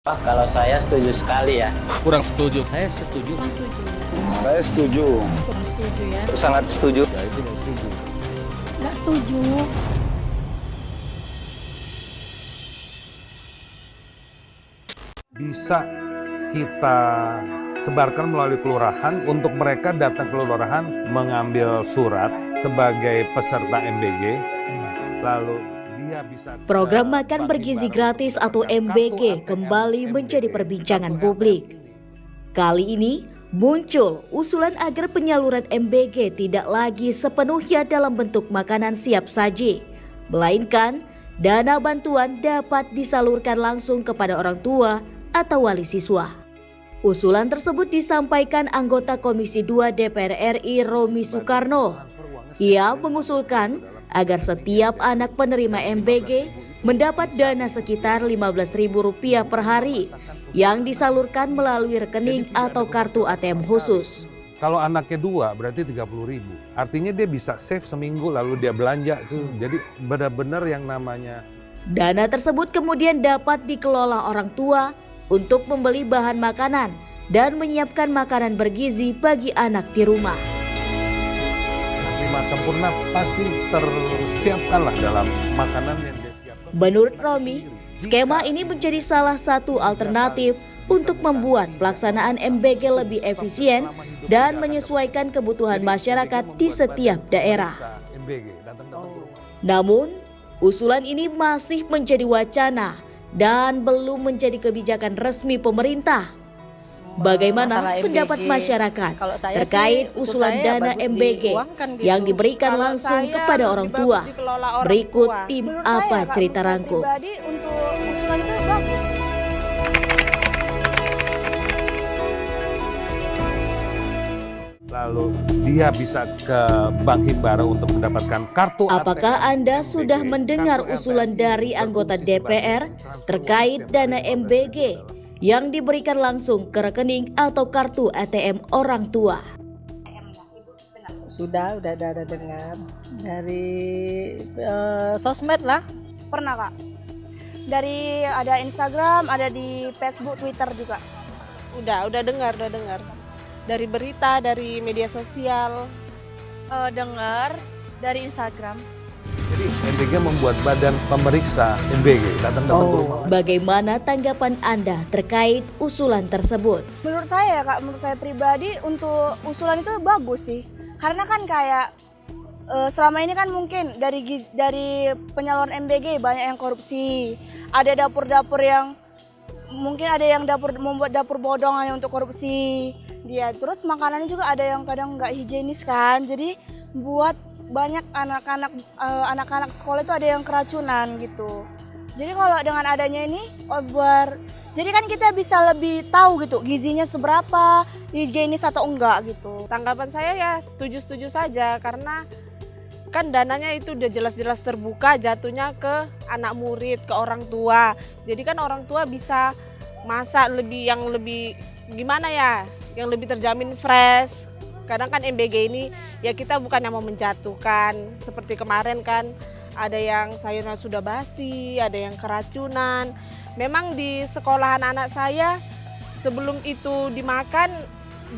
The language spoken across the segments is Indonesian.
Wah, kalau saya setuju sekali ya. Kurang setuju. Saya setuju. Kurang setuju. Saya setuju. Kurang setuju ya. Sangat setuju. Saya tidak setuju. Nggak setuju. Bisa kita sebarkan melalui kelurahan untuk mereka datang ke kelurahan mengambil surat sebagai peserta MBG, lalu dia bisa... Program Makan Bergizi Gratis atau MBG kembali menjadi perbincangan publik. Kali ini muncul usulan agar penyaluran MBG tidak lagi sepenuhnya dalam bentuk makanan siap saji, melainkan dana bantuan dapat disalurkan langsung kepada orang tua atau wali siswa. Usulan tersebut disampaikan anggota Komisi 2 DPR RI Romi Soekarno. Ia mengusulkan agar setiap anak penerima MBG mendapat dana sekitar Rp15.000 per hari yang disalurkan melalui rekening atau kartu ATM khusus. Kalau anaknya 2 berarti 30.000. Artinya dia bisa save seminggu lalu dia belanja tuh. Jadi benar-benar yang namanya dana tersebut kemudian dapat dikelola orang tua untuk membeli bahan makanan dan menyiapkan makanan bergizi bagi anak di rumah. Lima sempurna pasti tersiapkanlah dalam makanan yang dia siapkan. Menurut Romi, skema ini menjadi salah satu alternatif untuk membuat pelaksanaan MBG lebih efisien dan menyesuaikan kebutuhan masyarakat di setiap daerah. Namun, usulan ini masih menjadi wacana dan belum menjadi kebijakan resmi pemerintah. Bagaimana pendapat masyarakat terkait usulan dana MBG yang diberikan langsung kepada orang tua? Berikut tim Apa Cerita Rangkum. Pribadi untuk usulan itu bagus. Lalu dia bisa ke Bank Himbara untuk mendapatkan kartu. Apakah ATM Anda MBG, sudah mendengar kartu usulan ATM dari anggota berfungsi DPR sebagai terkait transfer dana uang MBG yang diberikan langsung ke rekening atau kartu ATM orang tua? Sudah ada dengar dari sosmed lah. Pernah Kak. Dari ada Instagram, ada di Facebook, Twitter juga. Udah dengar. Dari berita, dari media sosial. Dengar dari Instagram. Jadi MBG membuat badan pemeriksa MBG datang ke rumah. Bagaimana tanggapan Anda terkait usulan tersebut? Menurut saya ya Kak, menurut saya pribadi untuk usulan itu bagus sih. Karena kan kayak selama ini kan mungkin dari penyaluran MBG banyak yang korupsi. Ada dapur-dapur yang mungkin ada yang membuat dapur bodong hanya untuk korupsi. Dia terus makanannya juga ada yang kadang nggak higienis kan. Jadi buat banyak anak-anak sekolah itu ada yang keracunan gitu. Jadi kalau dengan adanya ini jadi kan kita bisa lebih tahu gitu gizinya seberapa, higienis atau enggak gitu. Tanggapan saya ya setuju-setuju saja karena kan dananya itu udah jelas-jelas terbuka jatuhnya ke anak murid, ke orang tua. Jadi kan orang tua bisa masak yang lebih gimana ya, yang lebih terjamin fresh. Kadang kan MBG ini ya kita bukan yang mau menjatuhkan. Seperti kemarin kan ada yang sayurnya sudah basi, ada yang keracunan. Memang di sekolahan anak saya sebelum itu dimakan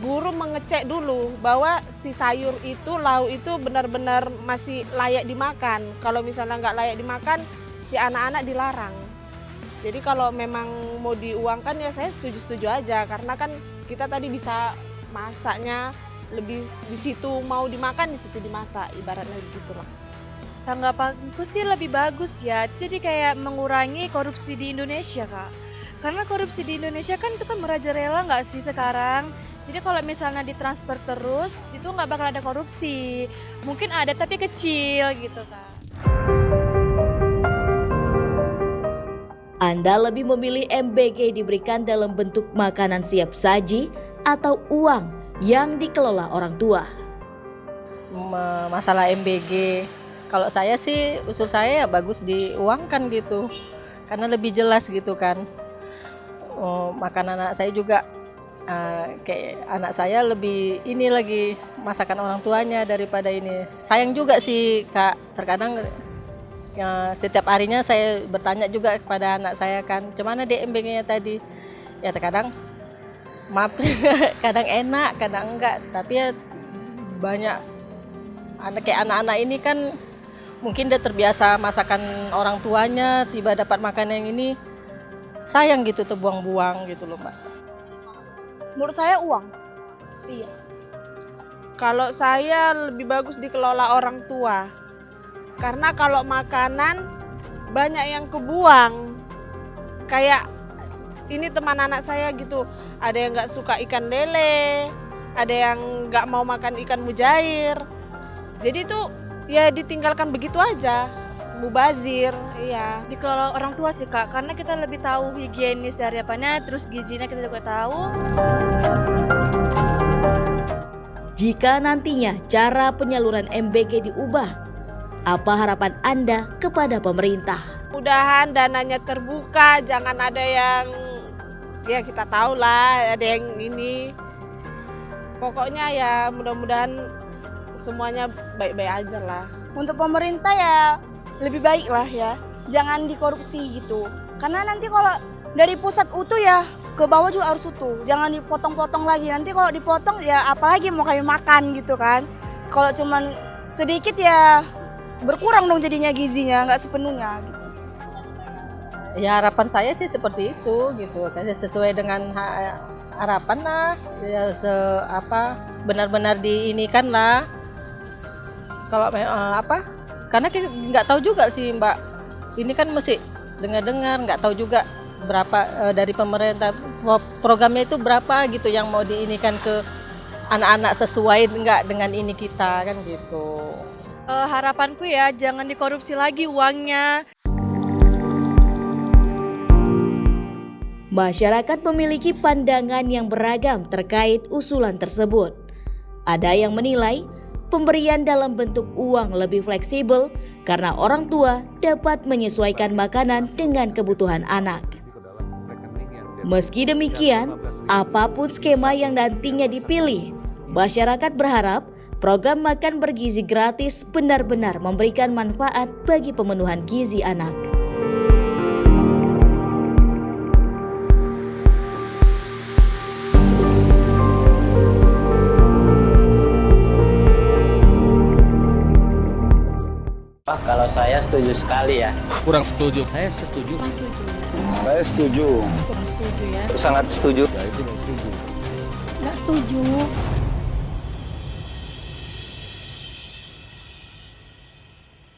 guru mengecek dulu bahwa si sayur itu, lauk itu benar-benar masih layak dimakan. Kalau misalnya nggak layak dimakan, si anak-anak dilarang. Jadi kalau memang mau diuangkan ya saya setuju-setuju aja karena kan kita tadi bisa masaknya lebih di situ, mau dimakan di situ dimasak, ibaratnya gitu lah. Tanggapanku sih lebih bagus ya, jadi kayak mengurangi korupsi di Indonesia Kak. Karena korupsi di Indonesia kan itu kan merajalela nggak sih sekarang. Jadi kalau misalnya ditransfer terus, itu nggak bakal ada korupsi. Mungkin ada tapi kecil gitu Kak. Anda lebih memilih MBG diberikan dalam bentuk makanan siap saji atau uang yang dikelola orang tua? Masalah MBG, kalau saya sih usul saya ya bagus diuangkan gitu. Karena lebih jelas gitu kan. Makan anak saya juga kayak anak saya lebih ini lagi masakan orang tuanya daripada ini. Sayang juga sih Kak, terkadang Setiap harinya saya bertanya juga kepada anak saya kan, cuman di MBG-nya tadi. Ya terkadang maaf, kadang enak, kadang enggak. Tapi ya banyak anak-anak ini kan mungkin dia terbiasa masakan orang tuanya, tiba dapat makan yang ini, sayang gitu terbuang-buang gitu loh Mbak. Menurut saya uang. Iya. Kalau saya lebih bagus dikelola orang tua. Karena kalau makanan banyak yang kebuang. Kayak ini teman anak saya gitu, ada yang nggak suka ikan lele, ada yang nggak mau makan ikan mujair. Jadi itu ya ditinggalkan begitu aja, mubazir, iya. Dikelola orang tua sih Kak, karena kita lebih tahu higienis dari apanya, terus gizinya kita juga tahu. Jika nantinya cara penyaluran MBG diubah, apa harapan Anda kepada pemerintah? Mudahan dananya terbuka, jangan ada yang ya kita tahu lah, ada yang ini. Pokoknya ya mudah-mudahan semuanya baik-baik aja lah. Untuk pemerintah ya lebih baik lah ya, jangan dikorupsi gitu. Karena nanti kalau dari pusat utuh ya ke bawah juga harus utuh, jangan dipotong-potong lagi. Nanti kalau dipotong ya apalagi mau kami makan gitu kan. Kalau cuman sedikit ya berkurang dong jadinya gizinya, nggak sepenuhnya gitu. Ya harapan saya sih seperti itu gitu, sesuai dengan harapan lah, ya benar-benar diinikan lah. Kalau karena kita nggak tahu juga sih Mbak, ini kan mesti dengar-dengar, nggak tahu juga berapa dari pemerintah programnya itu berapa gitu yang mau diinikan ke anak-anak sesuai nggak dengan ini kita kan gitu. Harapanku ya jangan dikorupsi lagi uangnya. Masyarakat memiliki pandangan yang beragam terkait usulan tersebut. Ada yang menilai pemberian dalam bentuk uang lebih fleksibel karena orang tua dapat menyesuaikan makanan dengan kebutuhan anak. Meski demikian, apapun skema yang nantinya dipilih, masyarakat berharap program makan bergizi gratis benar-benar memberikan manfaat bagi pemenuhan gizi anak. Kalau saya setuju sekali ya. Kurang setuju. Saya setuju. Saya setuju. Kurang setuju ya. Sangat setuju. Ya itu nggak setuju. Nggak setuju.